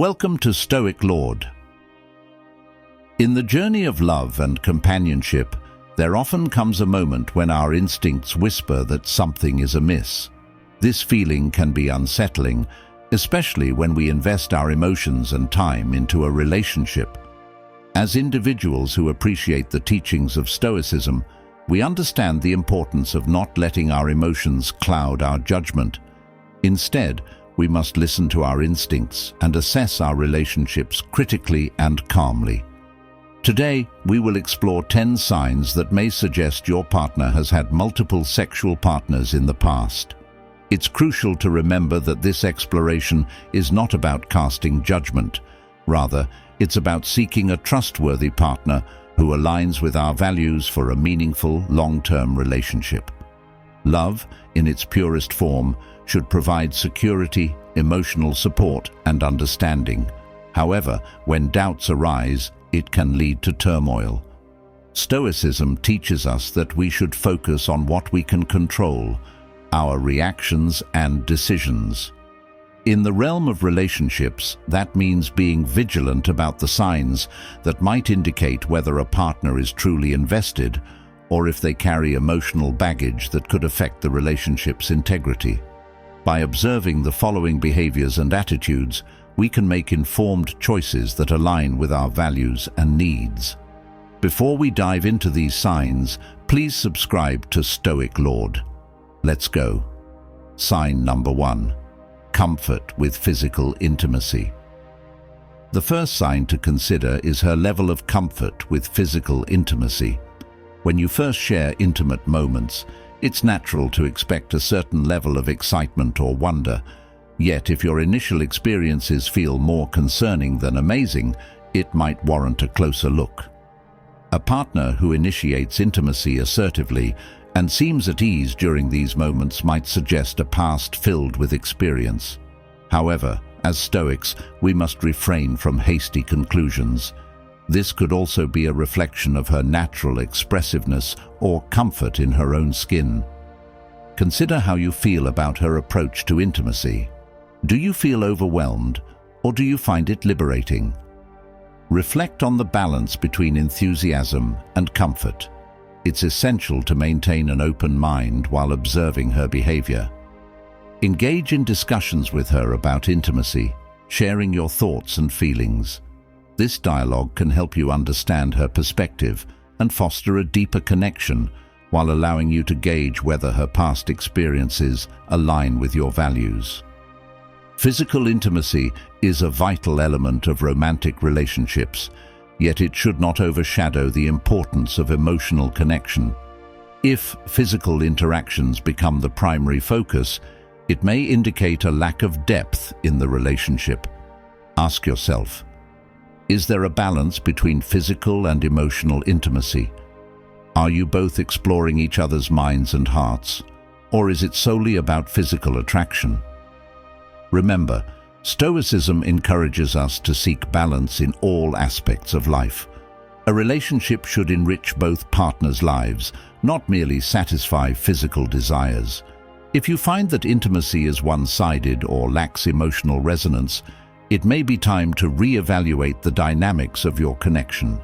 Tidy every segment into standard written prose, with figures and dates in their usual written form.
Welcome to Stoic Lord. In the journey of love and companionship, there often comes a moment when our instincts whisper that something is amiss. This feeling can be unsettling, especially when we invest our emotions and time into a relationship. As individuals who appreciate the teachings of Stoicism, we understand the importance of not letting our emotions cloud our judgment. Instead, we must listen to our instincts and assess our relationships critically and calmly. Today, we will explore 10 signs that may suggest your partner has had multiple sexual partners in the past. It's crucial to remember that this exploration is not about casting judgment. Rather, it's about seeking a trustworthy partner who aligns with our values for a meaningful, long-term relationship. Love, in its purest form, should provide security, emotional support, and understanding. However, when doubts arise, it can lead to turmoil. Stoicism teaches us that we should focus on what we can control, our reactions and decisions. In the realm of relationships, that means being vigilant about the signs that might indicate whether a partner is truly invested or if they carry emotional baggage that could affect the relationship's integrity. By observing the following behaviors and attitudes, we can make informed choices that align with our values and needs. Before we dive into these signs, please subscribe to Stoic Lord. Let's go. Sign number 1. Comfort with physical intimacy. The first sign to consider is her level of comfort with physical intimacy. When you first share intimate moments, it's natural to expect a certain level of excitement or wonder. Yet, if your initial experiences feel more concerning than amazing, it might warrant a closer look. A partner who initiates intimacy assertively and seems at ease during these moments might suggest a past filled with experience. However, as Stoics, we must refrain from hasty conclusions. This could also be a reflection of her natural expressiveness or comfort in her own skin. Consider how you feel about her approach to intimacy. Do you feel overwhelmed, or do you find it liberating? Reflect on the balance between enthusiasm and comfort. It's essential to maintain an open mind while observing her behavior. Engage in discussions with her about intimacy, sharing your thoughts and feelings. This dialogue can help you understand her perspective and foster a deeper connection while allowing you to gauge whether her past experiences align with your values. Physical intimacy is a vital element of romantic relationships, yet it should not overshadow the importance of emotional connection. If physical interactions become the primary focus, it may indicate a lack of depth in the relationship. Ask yourself, is there a balance between physical and emotional intimacy? Are you both exploring each other's minds and hearts, or is it solely about physical attraction? Remember, Stoicism encourages us to seek balance in all aspects of life. A relationship should enrich both partners' lives, not merely satisfy physical desires. If you find that intimacy is one-sided or lacks emotional resonance, it may be time to re-evaluate the dynamics of your connection.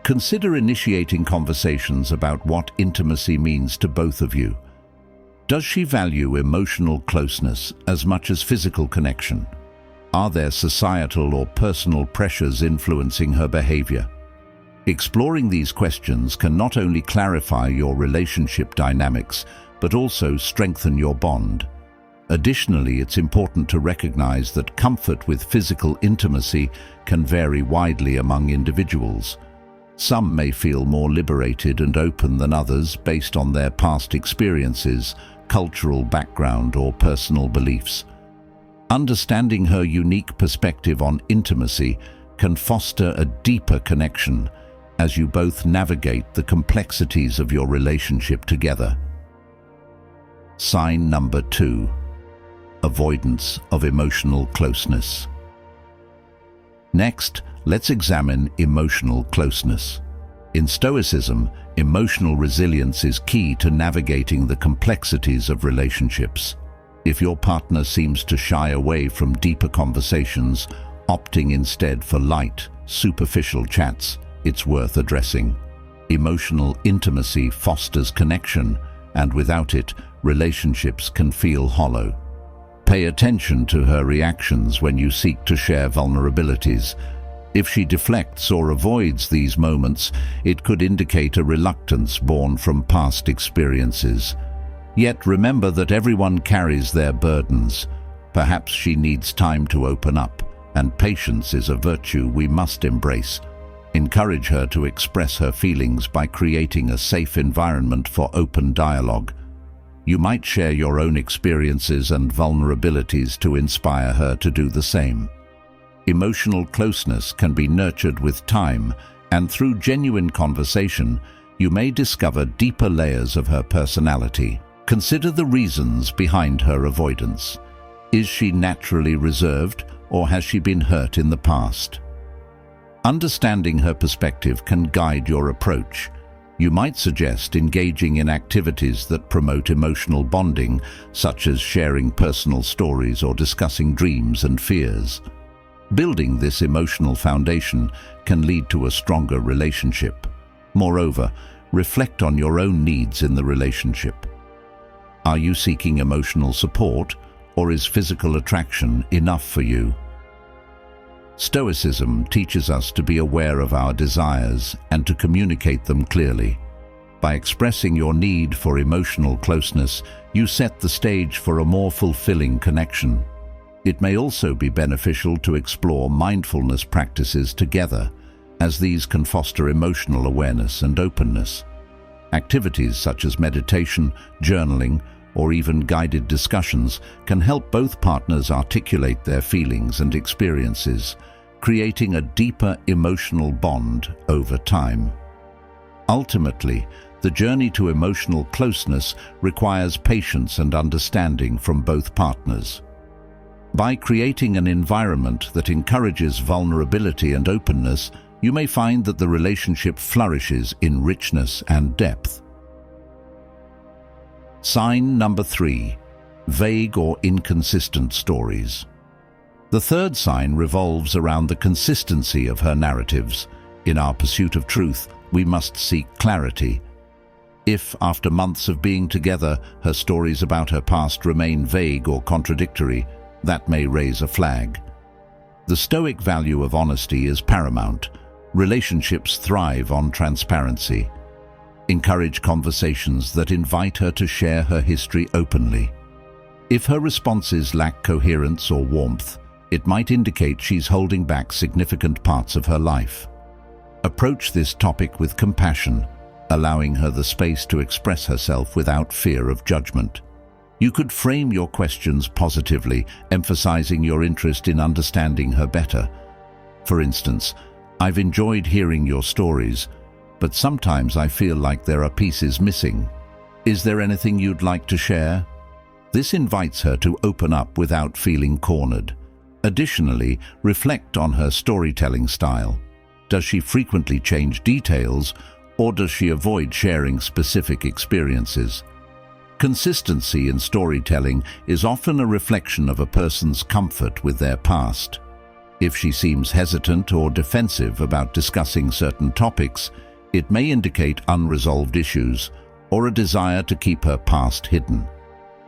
Consider initiating conversations about what intimacy means to both of you. Does she value emotional closeness as much as physical connection? Are there societal or personal pressures influencing her behavior? Exploring these questions can not only clarify your relationship dynamics, but also strengthen your bond. Additionally, it's important to recognize that comfort with physical intimacy can vary widely among individuals. Some may feel more liberated and open than others based on their past experiences, cultural background, or personal beliefs. Understanding her unique perspective on intimacy can foster a deeper connection as you both navigate the complexities of your relationship together. Sign number 2. Avoidance of emotional closeness. Next, let's examine emotional closeness. In Stoicism, emotional resilience is key to navigating the complexities of relationships. If your partner seems to shy away from deeper conversations opting instead for light, superficial chats, it's worth addressing. Emotional intimacy fosters connection, and without it, relationships can feel hollow. Pay attention to her reactions when you seek to share vulnerabilities. If she deflects or avoids these moments, it could indicate a reluctance born from past experiences. Yet remember that everyone carries their burdens. Perhaps she needs time to open up, and patience is a virtue we must embrace. Encourage her to express her feelings by creating a safe environment for open dialogue. You might share your own experiences and vulnerabilities to inspire her to do the same. Emotional closeness can be nurtured with time, and through genuine conversation, you may discover deeper layers of her personality. Consider the reasons behind her avoidance. Is she naturally reserved, or has she been hurt in the past? Understanding her perspective can guide your approach. You might suggest engaging in activities that promote emotional bonding, such as sharing personal stories or discussing dreams and fears. Building this emotional foundation can lead to a stronger relationship. Moreover, reflect on your own needs in the relationship. Are you seeking emotional support, or is physical attraction enough for you? Stoicism teaches us to be aware of our desires and to communicate them clearly. By expressing your need for emotional closeness, you set the stage for a more fulfilling connection. It may also be beneficial to explore mindfulness practices together, as these can foster emotional awareness and openness. Activities such as meditation, journaling, or even guided discussions can help both partners articulate their feelings and experiences, creating a deeper emotional bond over time. Ultimately, the journey to emotional closeness requires patience and understanding from both partners. By creating an environment that encourages vulnerability and openness, you may find that the relationship flourishes in richness and depth. Sign number 3. Vague or inconsistent stories. The third sign revolves around the consistency of her narratives. In our pursuit of truth, we must seek clarity. If, after months of being together, her stories about her past remain vague or contradictory, that may raise a flag. The Stoic value of honesty is paramount. Relationships thrive on transparency. Encourage conversations that invite her to share her history openly. If her responses lack coherence or warmth, it might indicate she's holding back significant parts of her life. Approach this topic with compassion, allowing her the space to express herself without fear of judgment. You could frame your questions positively, emphasizing your interest in understanding her better. For instance, "I've enjoyed hearing your stories, but sometimes I feel like there are pieces missing. Is there anything you'd like to share?" This invites her to open up without feeling cornered. Additionally, reflect on her storytelling style. Does she frequently change details, or does she avoid sharing specific experiences? Consistency in storytelling is often a reflection of a person's comfort with their past. If she seems hesitant or defensive about discussing certain topics, it may indicate unresolved issues or a desire to keep her past hidden.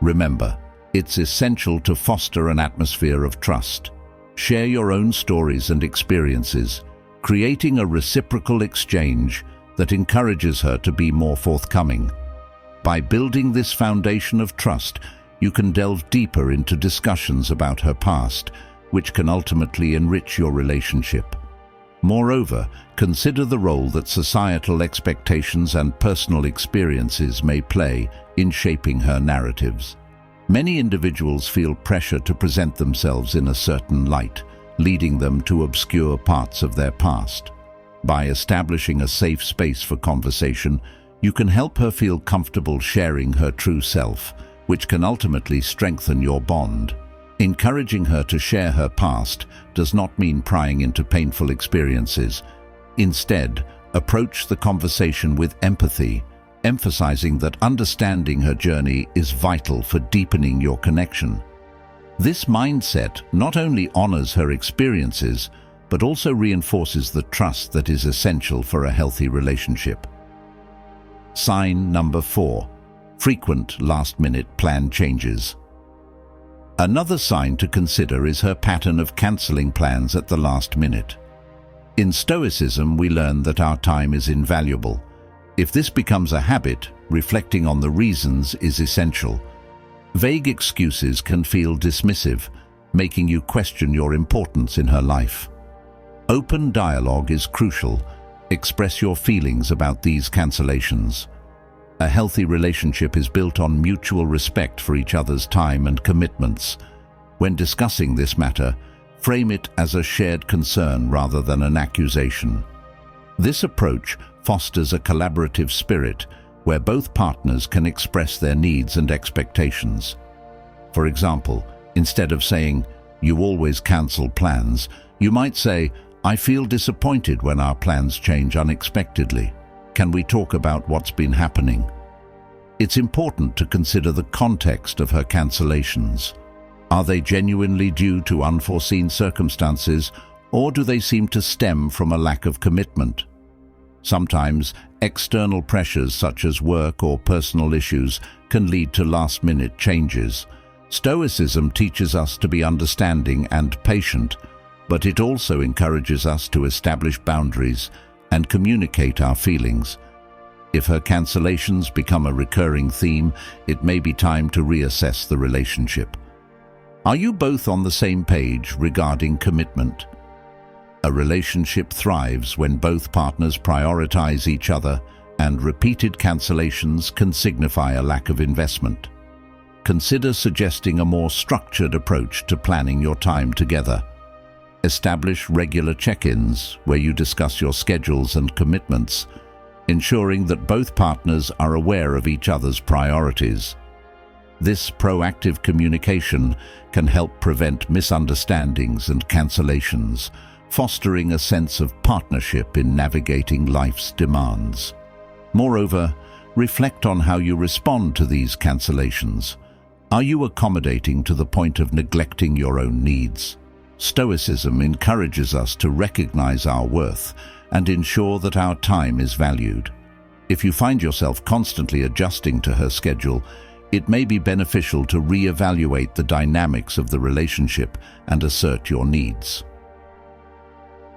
Remember, it's essential to foster an atmosphere of trust. Share your own stories and experiences, creating a reciprocal exchange that encourages her to be more forthcoming. By building this foundation of trust, you can delve deeper into discussions about her past, which can ultimately enrich your relationship. Moreover, consider the role that societal expectations and personal experiences may play in shaping her narratives. Many individuals feel pressure to present themselves in a certain light, leading them to obscure parts of their past. By establishing a safe space for conversation, you can help her feel comfortable sharing her true self, which can ultimately strengthen your bond. Encouraging her to share her past does not mean prying into painful experiences. Instead, approach the conversation with empathy, emphasizing that understanding her journey is vital for deepening your connection. This mindset not only honors her experiences, but also reinforces the trust that is essential for a healthy relationship. Sign number 4. Frequent last-minute plan changes. Another sign to consider is her pattern of cancelling plans at the last minute. In Stoicism, we learn that our time is invaluable. If this becomes a habit, reflecting on the reasons is essential. Vague excuses can feel dismissive, making you question your importance in her life. Open dialogue is crucial. Express your feelings about these cancellations. A healthy relationship is built on mutual respect for each other's time and commitments. When discussing this matter, frame it as a shared concern rather than an accusation. This approach fosters a collaborative spirit where both partners can express their needs and expectations. For example, instead of saying, "You always cancel plans," you might say, "I feel disappointed when our plans change unexpectedly. Can we talk about what's been happening?" It's important to consider the context of her cancellations. Are they genuinely due to unforeseen circumstances, or do they seem to stem from a lack of commitment? Sometimes, external pressures such as work or personal issues can lead to last-minute changes. Stoicism teaches us to be understanding and patient, but it also encourages us to establish boundaries and communicate our feelings. If her cancellations become a recurring theme, it may be time to reassess the relationship. Are you both on the same page regarding commitment? A relationship thrives when both partners prioritize each other, and repeated cancellations can signify a lack of investment. Consider suggesting a more structured approach to planning your time together. Establish regular check-ins where you discuss your schedules and commitments, ensuring that both partners are aware of each other's priorities. This proactive communication can help prevent misunderstandings and cancellations, fostering a sense of partnership in navigating life's demands. Moreover, reflect on how you respond to these cancellations. Are you accommodating to the point of neglecting your own needs? Stoicism encourages us to recognize our worth and ensure that our time is valued. If you find yourself constantly adjusting to her schedule, it may be beneficial to re-evaluate the dynamics of the relationship and assert your needs.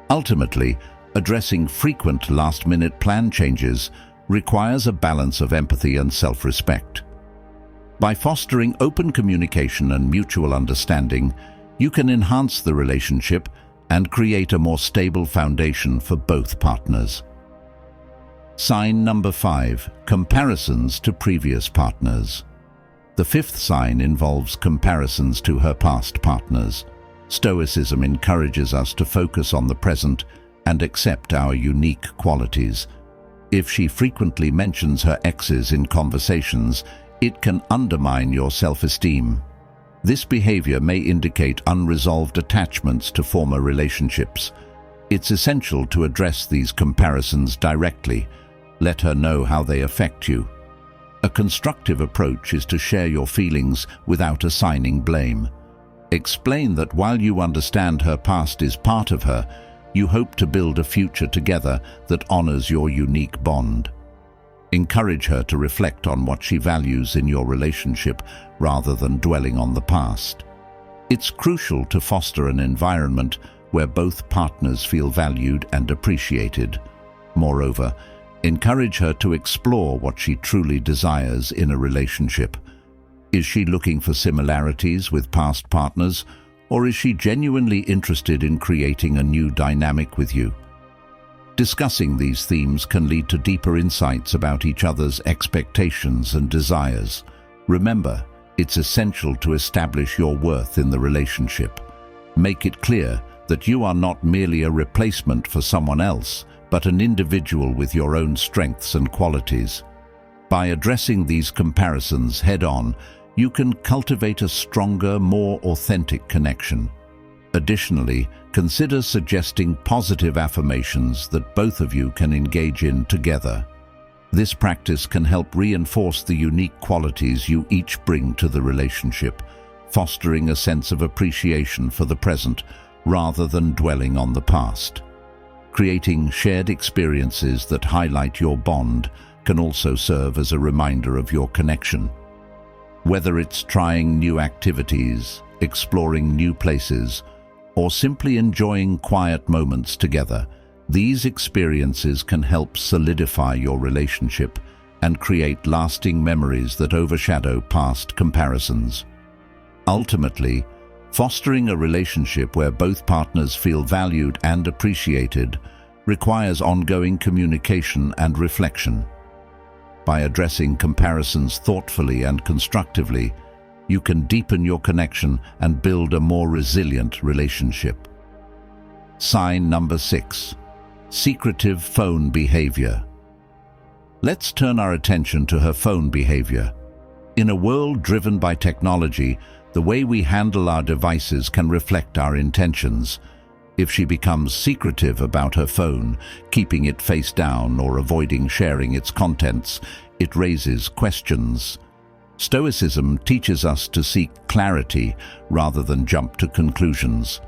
Ultimately, addressing frequent last-minute plan changes requires a balance of empathy and self-respect. By fostering open communication and mutual understanding, you can enhance the relationship and create a more stable foundation for both partners. Sign number 5. Comparisons to previous partners. The 5th sign involves comparisons to her past partners. Stoicism encourages us to focus on the present and accept our unique qualities. If she frequently mentions her exes in conversations, it can undermine your self-esteem. This behavior may indicate unresolved attachments to former relationships. It's essential to address these comparisons directly. Let her know how they affect you. A constructive approach is to share your feelings without assigning blame. Explain that while you understand her past is part of her, you hope to build a future together that honors your unique bond. Encourage her to reflect on what she values in your relationship rather than dwelling on the past. It's crucial to foster an environment where both partners feel valued and appreciated. Moreover, encourage her to explore what she truly desires in a relationship. Is she looking for similarities with past partners, or is she genuinely interested in creating a new dynamic with you? Discussing these themes can lead to deeper insights about each other's expectations and desires. Remember, it's essential to establish your worth in the relationship. Make it clear that you are not merely a replacement for someone else, but an individual with your own strengths and qualities. By addressing these comparisons head-on, you can cultivate a stronger, more authentic connection. Additionally, consider suggesting positive affirmations that both of you can engage in together. This practice can help reinforce the unique qualities you each bring to the relationship, fostering a sense of appreciation for the present rather than dwelling on the past. Creating shared experiences that highlight your bond can also serve as a reminder of your connection. Whether it's trying new activities, exploring new places, or simply enjoying quiet moments together, these experiences can help solidify your relationship and create lasting memories that overshadow past comparisons. Ultimately, fostering a relationship where both partners feel valued and appreciated requires ongoing communication and reflection. By addressing comparisons thoughtfully and constructively, you can deepen your connection and build a more resilient relationship. Sign number 6. Secretive phone behavior. Let's turn our attention to her phone behavior. In a world driven by technology, the way we handle our devices can reflect our intentions. If she becomes secretive about her phone, keeping it face down or avoiding sharing its contents, it raises questions. Stoicism teaches us to seek clarity rather than jump to conclusions.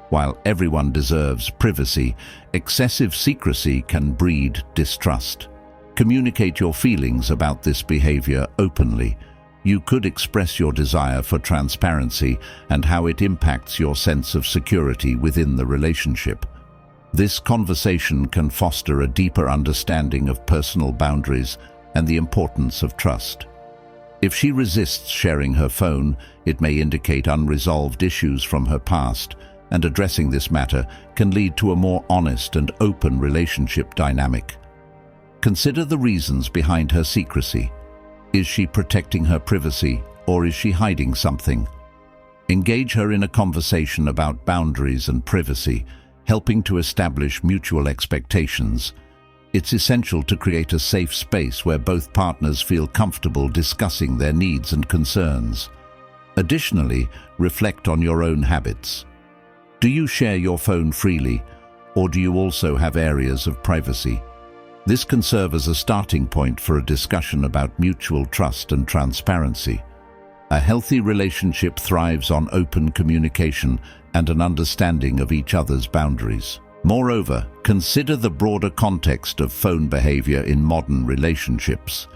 While everyone deserves privacy, excessive secrecy can breed distrust. Communicate your feelings about this behavior openly. You could express your desire for transparency and how it impacts your sense of security within the relationship. This conversation can foster a deeper understanding of personal boundaries and the importance of trust. If she resists sharing her phone, it may indicate unresolved issues from her past, and addressing this matter can lead to a more honest and open relationship dynamic. Consider the reasons behind her secrecy. Is she protecting her privacy, or is she hiding something? Engage her in a conversation about boundaries and privacy, helping to establish mutual expectations. It's essential to create a safe space where both partners feel comfortable discussing their needs and concerns. Additionally, reflect on your own habits. Do you share your phone freely, or do you also have areas of privacy? This can serve as a starting point for a discussion about mutual trust and transparency. A healthy relationship thrives on open communication and an understanding of each other's boundaries. Moreover, consider the broader context of phone behavior in modern relationships.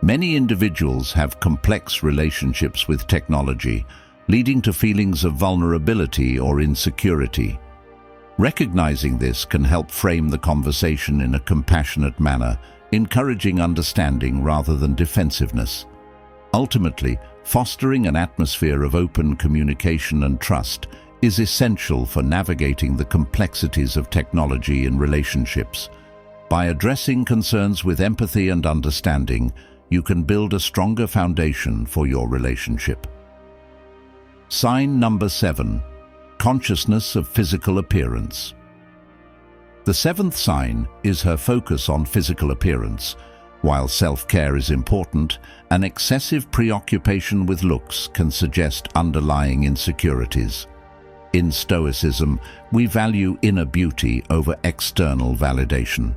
Many individuals have complex relationships with technology, leading to feelings of vulnerability or insecurity. Recognizing this can help frame the conversation in a compassionate manner, encouraging understanding rather than defensiveness. Ultimately, fostering an atmosphere of open communication and trust is essential for navigating the complexities of technology in relationships. By addressing concerns with empathy and understanding, you can build a stronger foundation for your relationship. Sign number 7. Consciousness of physical appearance. The 7th sign is her focus on physical appearance. While self-care is important, an excessive preoccupation with looks can suggest underlying insecurities. In Stoicism, we value inner beauty over external validation.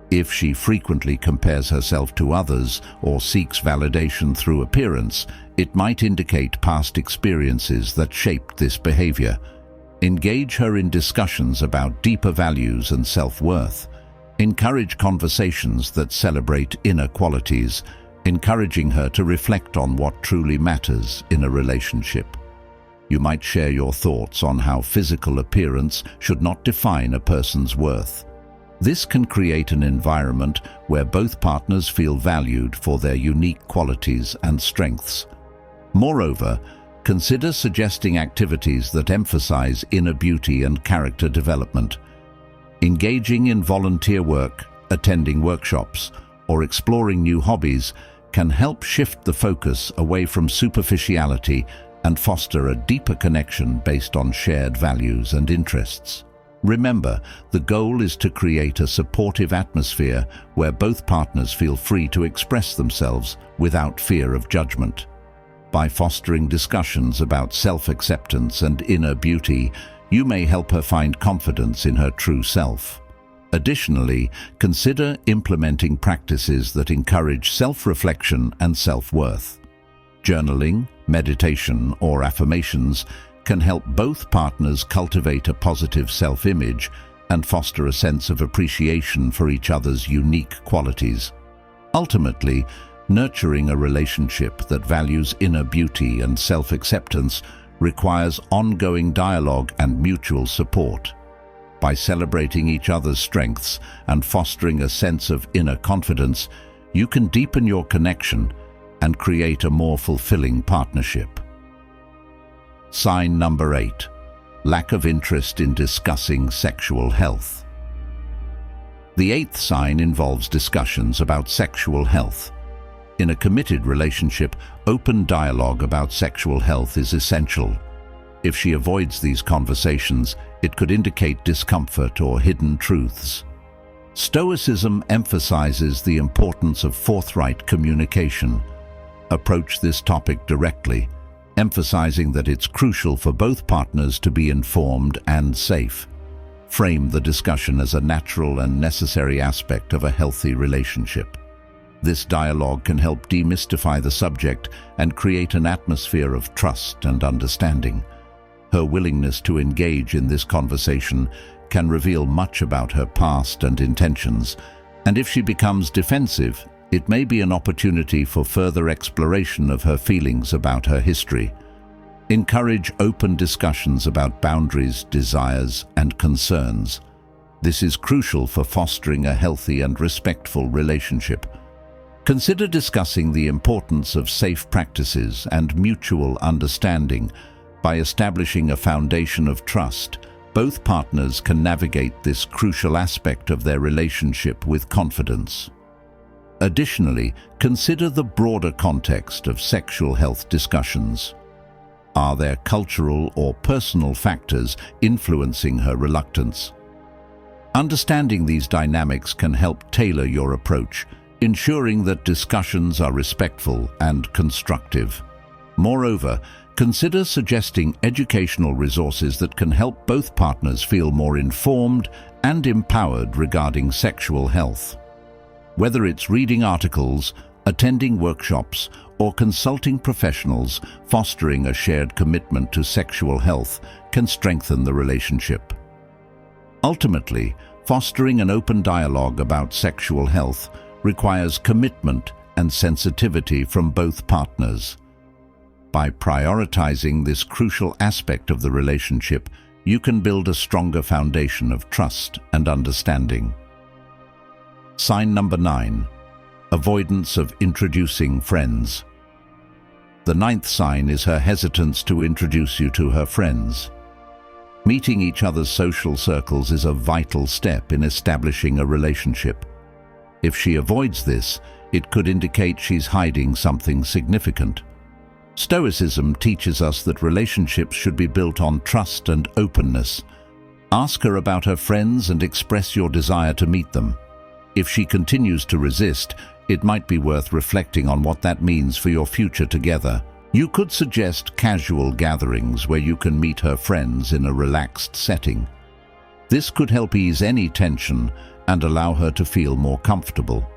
If she frequently compares herself to others or seeks validation through appearance, it might indicate past experiences that shaped this behavior. Engage her in discussions about deeper values and self-worth. Encourage conversations that celebrate inner qualities, encouraging her to reflect on what truly matters in a relationship. You might share your thoughts on how physical appearance should not define a person's worth. This can create an environment where both partners feel valued for their unique qualities and strengths. Moreover, consider suggesting activities that emphasize inner beauty and character development. Engaging in volunteer work, attending workshops, or exploring new hobbies can help shift the focus away from superficiality and foster a deeper connection based on shared values and interests. Remember, the goal is to create a supportive atmosphere where both partners feel free to express themselves without fear of judgment. By fostering discussions about self-acceptance and inner beauty, you may help her find confidence in her true self. Additionally, consider implementing practices that encourage self-reflection and self-worth. Journaling, meditation, or affirmations can help both partners cultivate a positive self-image and foster a sense of appreciation for each other's unique qualities. Ultimately, nurturing a relationship that values inner beauty and self-acceptance requires ongoing dialogue and mutual support. By celebrating each other's strengths and fostering a sense of inner confidence, you can deepen your connection and create a more fulfilling partnership. Sign number 8. Lack of interest in discussing sexual health. The 8th sign involves discussions about sexual health. In a committed relationship, open dialogue about sexual health is essential. If she avoids these conversations, it could indicate discomfort or hidden truths. Stoicism emphasizes the importance of forthright communication. Approach this topic directly, emphasizing that it's crucial for both partners to be informed and safe. Frame the discussion as a natural and necessary aspect of a healthy relationship. This dialogue can help demystify the subject and create an atmosphere of trust and understanding. Her willingness to engage in this conversation can reveal much about her past and intentions, and if she becomes defensive, it may be an opportunity for further exploration of her feelings about her history. Encourage open discussions about boundaries, desires, and concerns. This is crucial for fostering a healthy and respectful relationship. Consider discussing the importance of safe practices and mutual understanding. By establishing a foundation of trust, both partners can navigate this crucial aspect of their relationship with confidence. Additionally, consider the broader context of sexual health discussions. Are there cultural or personal factors influencing her reluctance? Understanding these dynamics can help tailor your approach, ensuring that discussions are respectful and constructive. Moreover, consider suggesting educational resources that can help both partners feel more informed and empowered regarding sexual health. Whether it's reading articles, attending workshops, or consulting professionals, fostering a shared commitment to sexual health can strengthen the relationship. Ultimately, fostering an open dialogue about sexual health requires commitment and sensitivity from both partners. By prioritizing this crucial aspect of the relationship, you can build a stronger foundation of trust and understanding. Sign number 9. Avoidance of introducing friends. The 9th sign is her hesitance to introduce you to her friends. Meeting each other's social circles is a vital step in establishing a relationship. If she avoids this, it could indicate she's hiding something significant. Stoicism teaches us that relationships should be built on trust and openness. Ask her about her friends and express your desire to meet them. If she continues to resist, it might be worth reflecting on what that means for your future together. You could suggest casual gatherings where you can meet her friends in a relaxed setting. This could help ease any tension and allow her to feel more comfortable.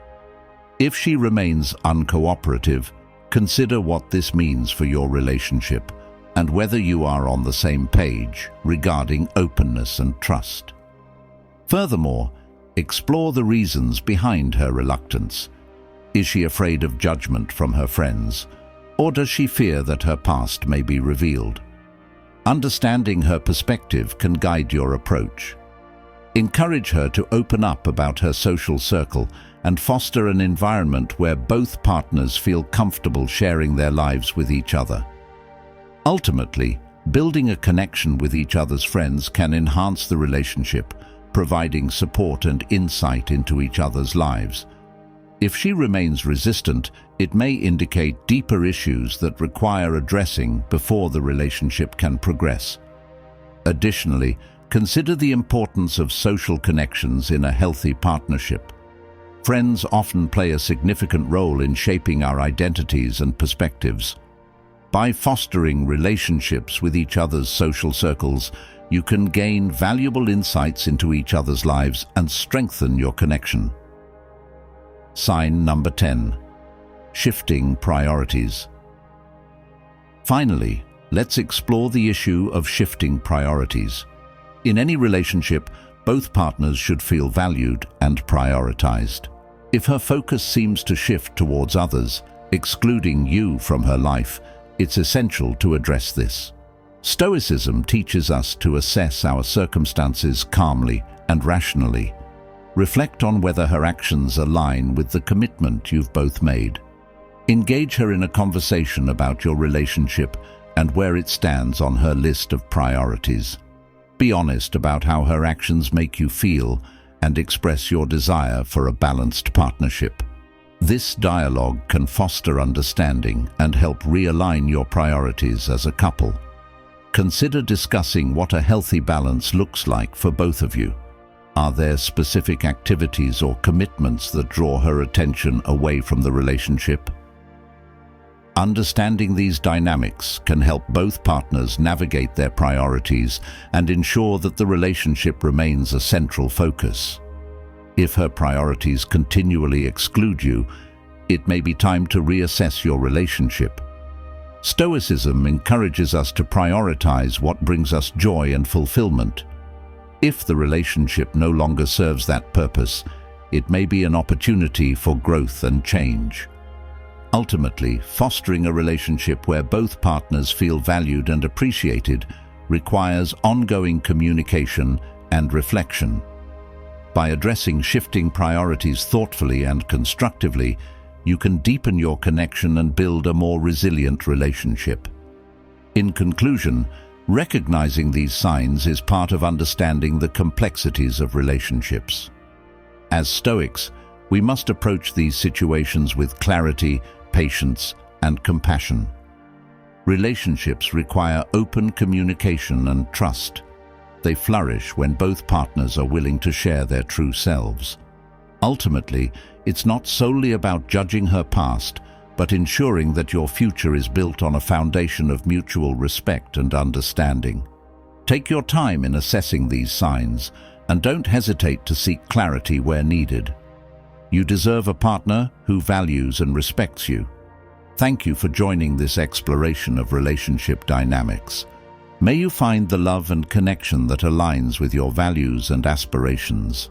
If she remains uncooperative, consider what this means for your relationship and whether you are on the same page regarding openness and trust. Furthermore, explore the reasons behind her reluctance. Is she afraid of judgment from her friends, or does she fear that her past may be revealed? Understanding her perspective can guide your approach. Encourage her to open up about her social circle and foster an environment where both partners feel comfortable sharing their lives with each other. Ultimately, building a connection with each other's friends can enhance the relationship, providing support and insight into each other's lives. If she remains resistant, it may indicate deeper issues that require addressing before the relationship can progress. Additionally, consider the importance of social connections in a healthy partnership. Friends often play a significant role in shaping our identities and perspectives. By fostering relationships with each other's social circles, you can gain valuable insights into each other's lives and strengthen your connection. Sign number 10. Shifting priorities. Finally, let's explore the issue of shifting priorities. In any relationship, both partners should feel valued and prioritized. If her focus seems to shift towards others, excluding you from her life, it's essential to address this. Stoicism teaches us to assess our circumstances calmly and rationally. Reflect on whether her actions align with the commitment you've both made. Engage her in a conversation about your relationship and where it stands on her list of priorities. Be honest about how her actions make you feel and express your desire for a balanced partnership. This dialogue can foster understanding and help realign your priorities as a couple. Consider discussing what a healthy balance looks like for both of you. Are there specific activities or commitments that draw her attention away from the relationship? Understanding these dynamics can help both partners navigate their priorities and ensure that the relationship remains a central focus. If her priorities continually exclude you, it may be time to reassess your relationship. Stoicism encourages us to prioritize what brings us joy and fulfillment. If the relationship no longer serves that purpose, it may be an opportunity for growth and change. Ultimately, fostering a relationship where both partners feel valued and appreciated requires ongoing communication and reflection. By addressing shifting priorities thoughtfully and constructively, you can deepen your connection and build a more resilient relationship. In conclusion, recognizing these signs is part of understanding the complexities of relationships. As Stoics, we must approach these situations with clarity, patience, and compassion. Relationships require open communication and trust. They flourish when both partners are willing to share their true selves. Ultimately, it's not solely about judging her past, but ensuring that your future is built on a foundation of mutual respect and understanding. Take your time in assessing these signs, and don't hesitate to seek clarity where needed. You deserve a partner who values and respects you. Thank you for joining this exploration of relationship dynamics. May you find the love and connection that aligns with your values and aspirations.